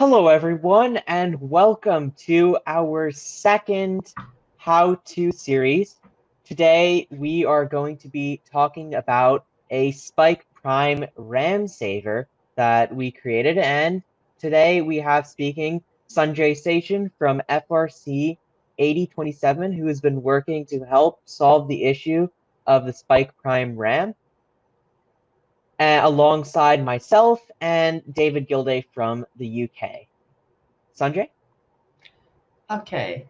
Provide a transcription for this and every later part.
Hello, everyone, and welcome to our second how-to series. Today, we are going to be talking about a Spike Prime RAM saver that we created, and today we have speaking Sanjay Sachin from FRC 8027, who has been working to help solve the issue of the Spike Prime RAM, alongside myself and David Gilday from the UK. Sanjay? Okay,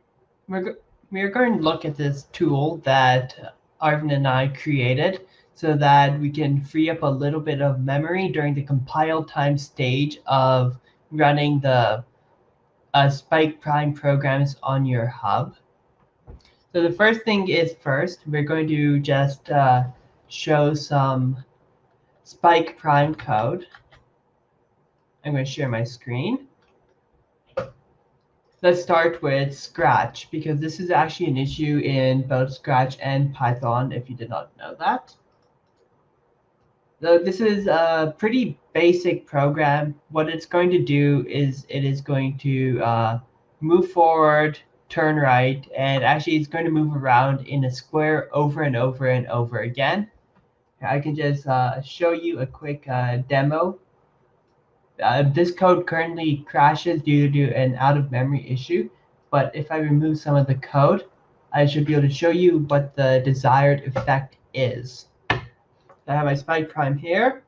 we're going to look at this tool that Arvin and I created so that we can free up a little bit of memory during the compile time stage of running the Spike Prime programs on your hub. So the first thing is first, we're going to just show some Spike Prime code. I'm going to share my screen. Let's start with Scratch, because this is actually an issue in both Scratch and Python, if you did not know that. So this is a pretty basic program. What it's going to do is it is going to move forward, turn right, and actually it's going to move around in a square over and over and over again. I can just show you a quick demo. This code currently crashes due to an out-of-memory issue, but if I remove some of the code, I should be able to show you what the desired effect is. I have my Spike Prime here.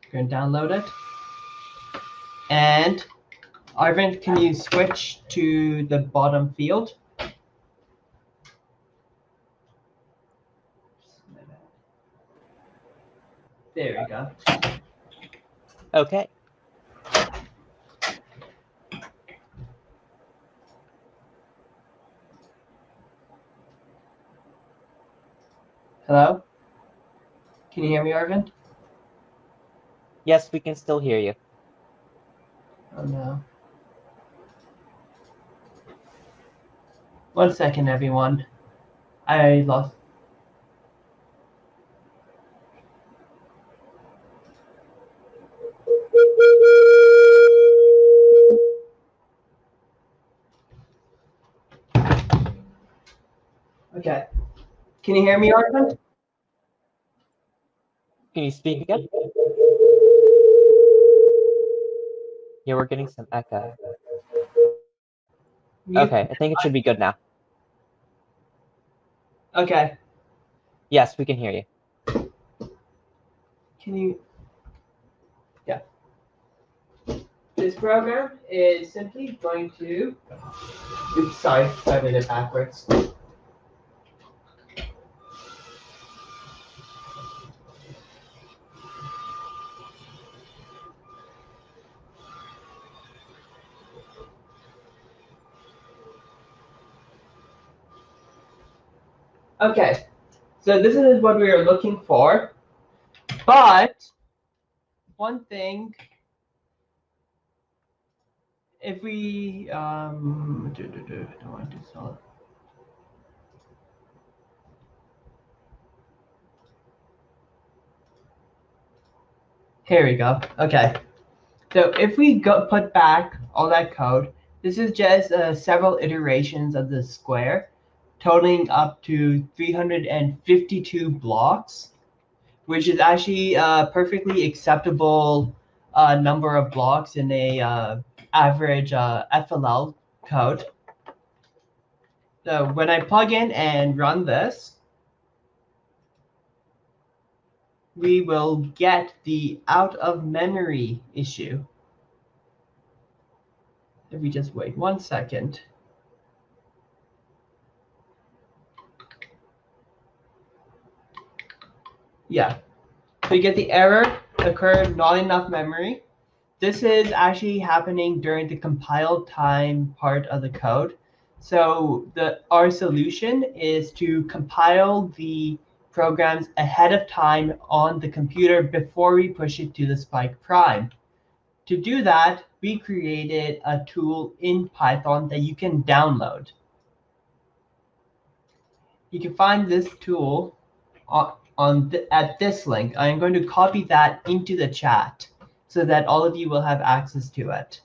I'm going to download it. And Arvin, can you switch to the bottom field? There we go. Okay. Hello? Can you hear me, Arvin? Yes, we can still hear you. Oh no. 1 second, everyone. I lost. Okay. Can you hear me, Arvin? Can you speak again? Yeah, we're getting some echo. Okay, I think it should be good now. Okay. Yes, we can hear you. Can you? Yeah. This program is simply going to. Oops, sorry, I did it backwards. Okay, so this is what we are looking for, but one thing, if we don't want to solve. Here we go. Okay, so if we put back all that code, this is just several iterations of the square, totaling up to 352 blocks, which is actually a perfectly acceptable number of blocks in a average FLL code. So when I plug in and run this, we will get the out of memory issue. If we just wait 1 second. Yeah, so you get the error occurred, not enough memory. This is actually happening during the compile time part of the code. So our solution is to compile the programs ahead of time on the computer before we push it to the Spike Prime. To do that, we created a tool in Python that you can download. You can find this tool at this link. I'm going to copy that into the chat so that all of you will have access to it.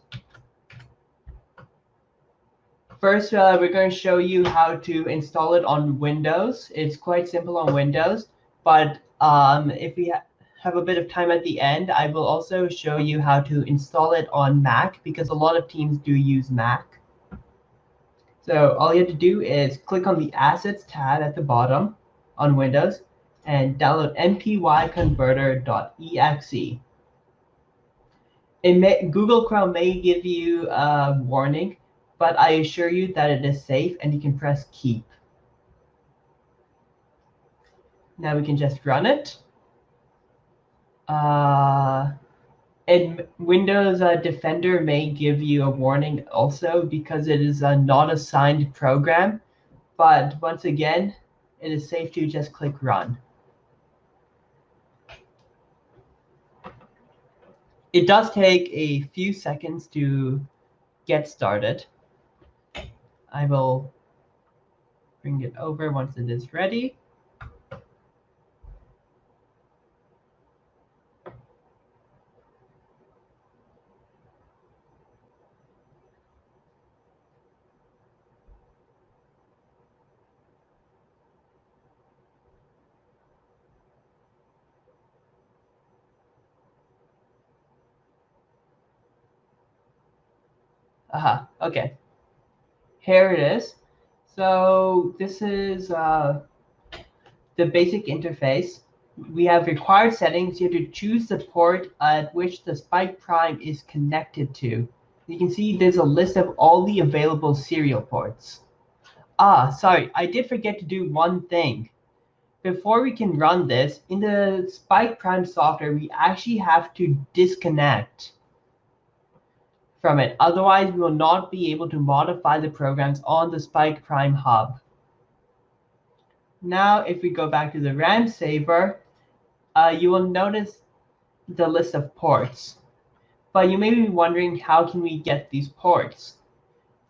First, we're going to show you how to install it on Windows. It's quite simple on Windows, but if we have a bit of time at the end, I will also show you how to install it on Mac, because a lot of teams do use Mac. So all you have to do is click on the Assets tab at the bottom on Windows and download mpyconverter.exe. Google Chrome may give you a warning, but I assure you that it is safe, and you can press keep. Now we can just run it. And Windows Defender may give you a warning also, because it is not a signed program. But once again, it is safe to just click run. It does take a few seconds to get started. I will bring it over once it is ready. Aha, okay. Here it is. So this is the basic interface. We have required settings. You have to choose the port at which the Spike Prime is connected to. You can see there's a list of all the available serial ports. Sorry, I did forget to do one thing. Before we can run this, in the Spike Prime software, we actually have to disconnect from it. Otherwise, we will not be able to modify the programs on the Spike Prime hub. Now, if we go back to the RAM saver, you will notice the list of ports. But you may be wondering, how can we get these ports?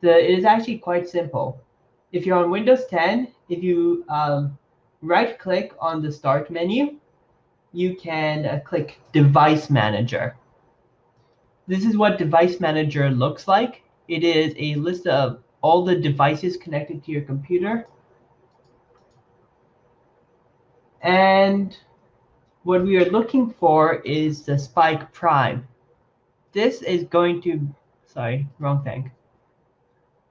It is actually quite simple. If you're on Windows 10, if you right-click on the Start menu, you can click Device Manager. This is what Device Manager looks like. It is a list of all the devices connected to your computer. And what we are looking for is the Spike Prime. This is going to, sorry, wrong thing,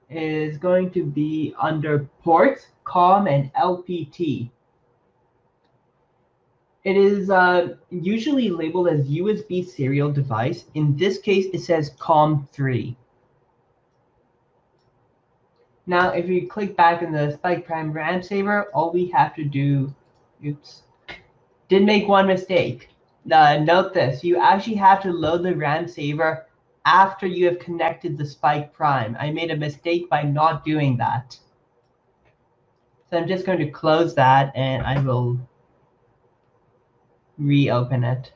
is going to be under ports, COM, and LPT. It is usually labeled as USB serial device. In this case, it says COM3. Now, if we click back in the Spike Prime RAM saver, all we have to do, did make one mistake. Note this, you actually have to load the RAM saver after you have connected the Spike Prime. I made a mistake by not doing that. So I'm just going to close that, and I will reopen it.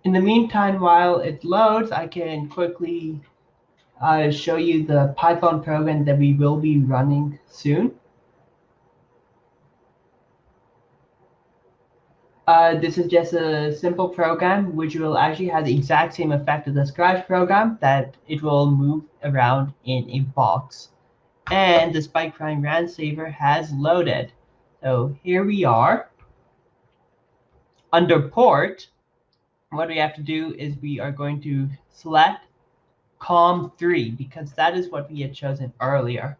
In the meantime, while it loads, I can quickly show you the Python program that we will be running soon. This is just a simple program which will actually have the exact same effect as the Scratch program, that it will move around in a box. And the Spike Prime RAM saver has loaded. So here we are. Under port, what we have to do is we are going to select COM3, because that is what we had chosen earlier.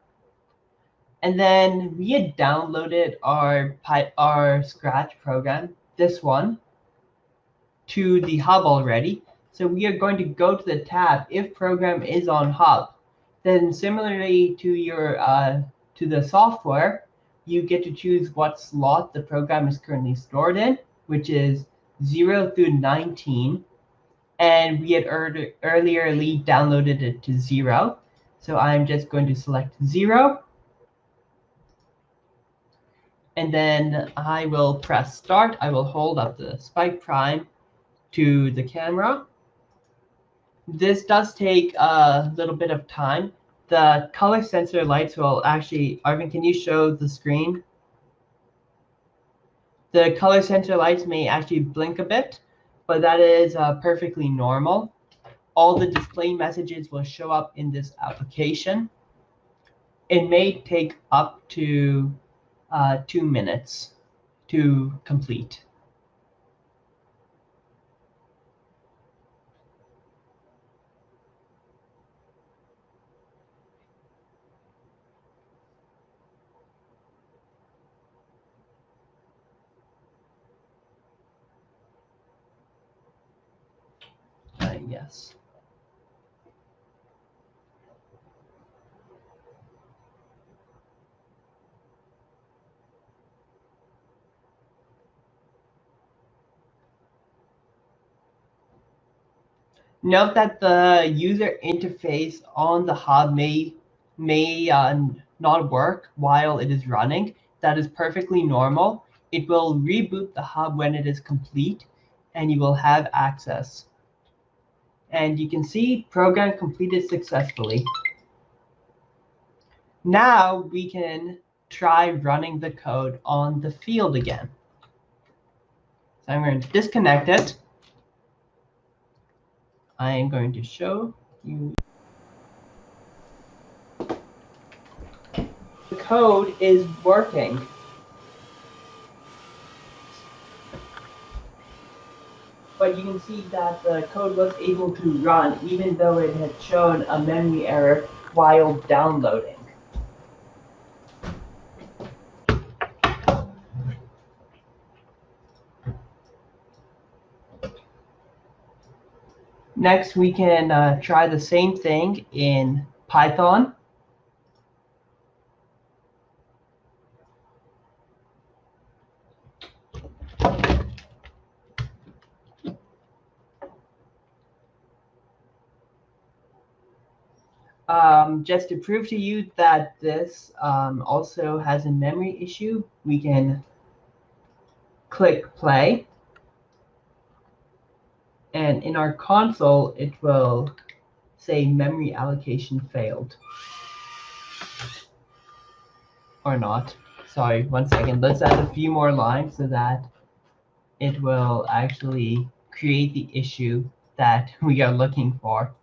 And then we had downloaded our Scratch program, this one, to the hub already. So we are going to go to the tab, if program is on hub. Then similarly to your to the software, you get to choose what slot the program is currently stored in, which is 0 through 19. And we had earlierly downloaded it to 0. So I'm just going to select 0. And then I will press start. I will hold up the Spike Prime to the camera. This does take a little bit of time. The color sensor lights will actually, Arvin, can you show the screen? The color sensor lights may actually blink a bit, but that is perfectly normal. All the display messages will show up in this application. It may take up to 2 minutes to complete. Yes. Note that the user interface on the hub may not work while it is running. That is perfectly normal. It will reboot the hub when it is complete, and you will have access. And you can see program completed successfully. Now we can try running the code on the field again. So I'm going to disconnect it. I am going to show you. The code is working. But you can see that the code was able to run even though it had shown a memory error while downloading. Next, we can try the same thing in Python. Just to prove to you that this also has a memory issue, we can click play. And in our console, it will say memory allocation failed. Or not. Sorry, 1 second. Let's add a few more lines so that it will actually create the issue that we are looking for.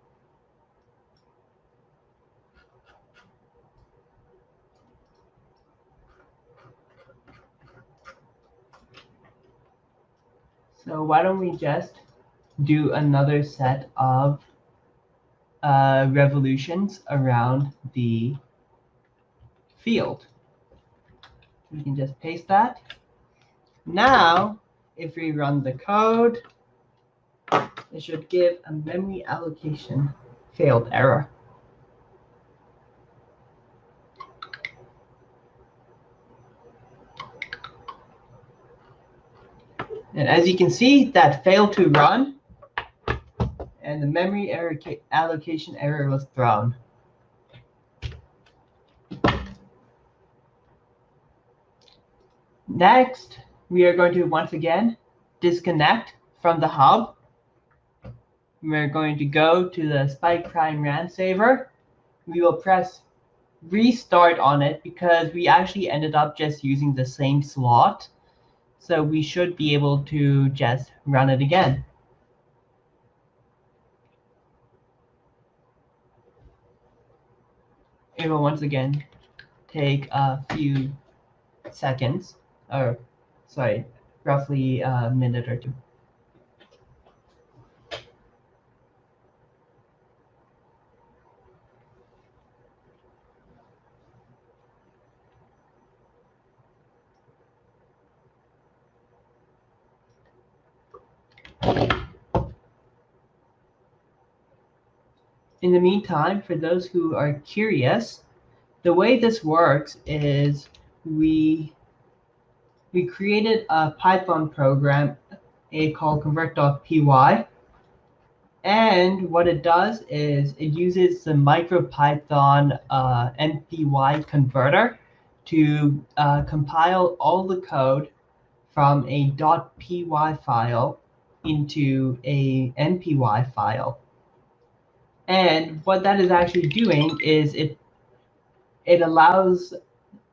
So why don't we just do another set of revolutions around the field. We can just paste that. Now, if we run the code, it should give a memory allocation failed error. And as you can see, that failed to run, and the memory allocation error was thrown. Next, we are going to once again disconnect from the hub. We're going to go to the Spike Prime RAM saver. We will press restart on it because we actually ended up just using the same slot. So we should be able to just run it again. It will once again take a few seconds, or sorry, roughly a minute or two. in the meantime, for those who are curious, the way this works is we created a Python program called convert.py. And what it does is it uses the MicroPython MPY converter to compile all the code from a .py file into a MPY file. And what that is actually doing is it allows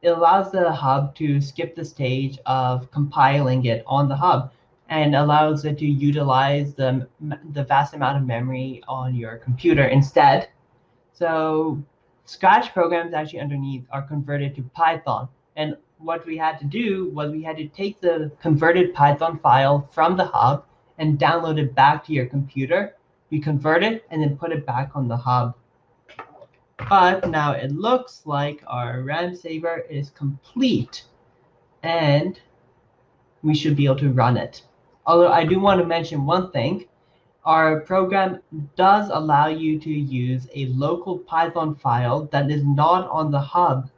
the hub to skip the stage of compiling it on the hub and allows it to utilize the vast amount of memory on your computer instead. So Scratch programs actually underneath are converted to Python. And what we had to do was we had to take the converted Python file from the hub and download it back to your computer. We convert it and then put it back on the hub. But now it looks like our RAM saver is complete and we should be able to run it. Although I do want to mention one thing. Our program does allow you to use a local Python file that is not on the hub.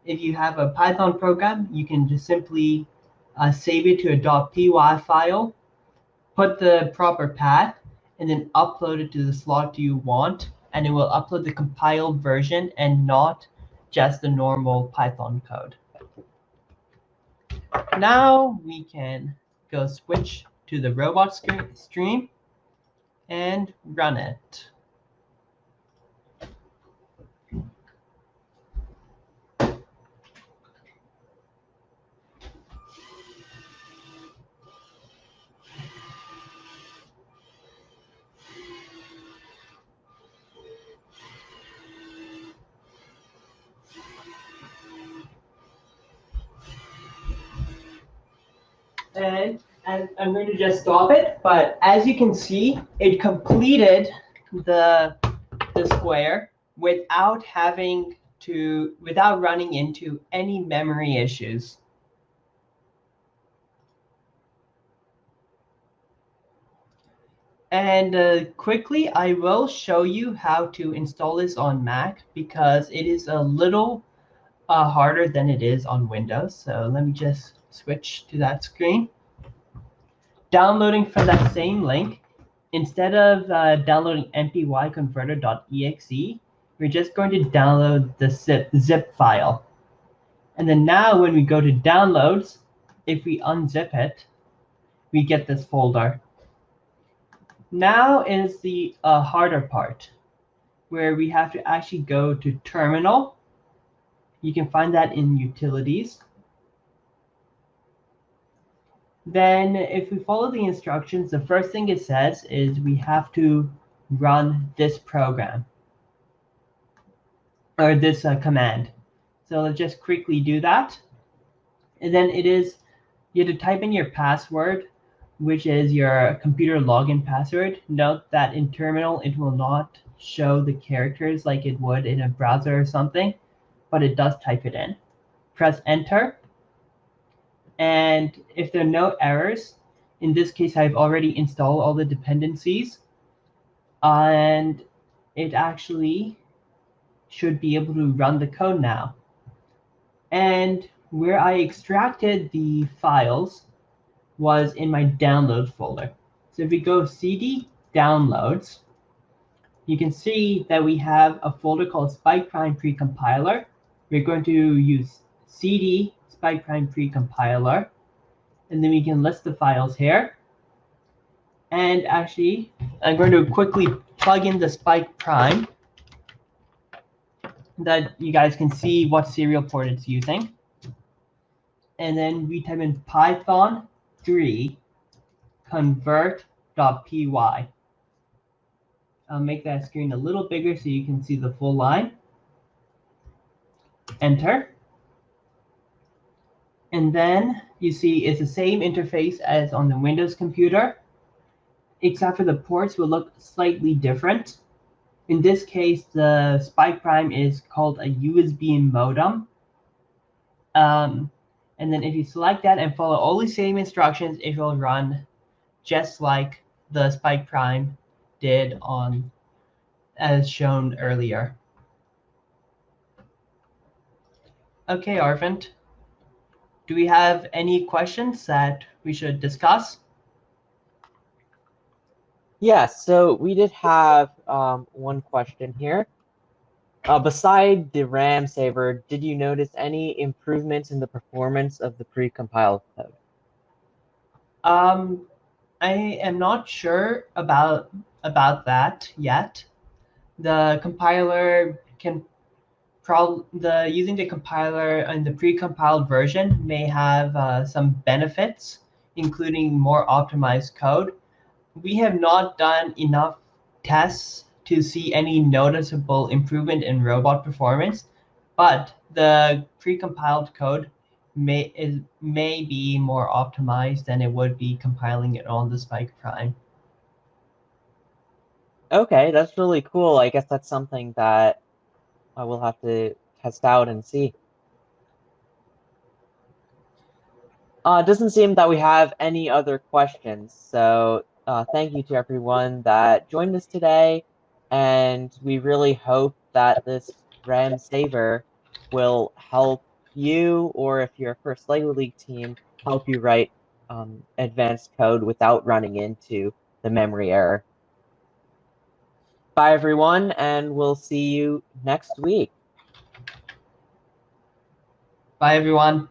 If you have a Python program, you can just simply save it to a .py file, put the proper path, and then upload it to the slot you want, and it will upload the compiled version and not just the normal Python code. Now we can go switch to the robot stream and run it. And I'm going to just stop it, but as you can see, it completed the square without running into any memory issues. And quickly, I will show you how to install this on Mac because it is a little harder than it is on Windows. So let me just switch to that screen. Downloading from that same link, instead of downloading mpyconverter.exe, we're just going to download the zip file. And then now when we go to downloads, if we unzip it, we get this folder. Now is the harder part, where we have to actually go to terminal. You can find that in utilities. Then if we follow the instructions, the first thing it says is we have to run this program, or this command. So let's just quickly do that. And then you have to type in your password, which is your computer login password. Note that in terminal, it will not show the characters like it would in a browser or something, but it does type it in. Press enter. And if there are no errors, in this case, I've already installed all the dependencies, and it actually should be able to run the code now. And where I extracted the files was in my download folder. So if we go cd downloads, you can see that we have a folder called Spike Prime Precompiler. We're going to use cd Spike Prime Precompiler, and then we can list the files here. And actually, I'm going to quickly plug in the Spike Prime that you guys can see what serial port it's using. And then we type in Python 3 convert.py. I'll make that screen a little bigger so you can see the full line. Enter. And then you see it's the same interface as on the Windows computer, except for the ports will look slightly different. In this case, the Spike Prime is called a USB modem. And then if you select that and follow all the same instructions, it will run just like the Spike Prime did on as shown earlier. Okay, Arvind, do we have any questions that we should discuss? Yes, so we did have one question here. Beside the RAM saver, did you notice any improvements in the performance of the pre-compiled code? Um, I am not sure about that yet. The compiler can using the compiler and the pre-compiled version may have some benefits, including more optimized code. We have not done enough tests to see any noticeable improvement in robot performance, but the pre-compiled code may be more optimized than it would be compiling it on the Spike Prime. Okay, that's really cool. I guess that's something that I will have to test out and see. It doesn't seem that we have any other questions, so thank you to everyone that joined us today, and we really hope that this RAM saver will help you, or if you're a First Lego League team, help you write advanced code without running into the memory error. Bye, everyone, and we'll see you next week. Bye, everyone.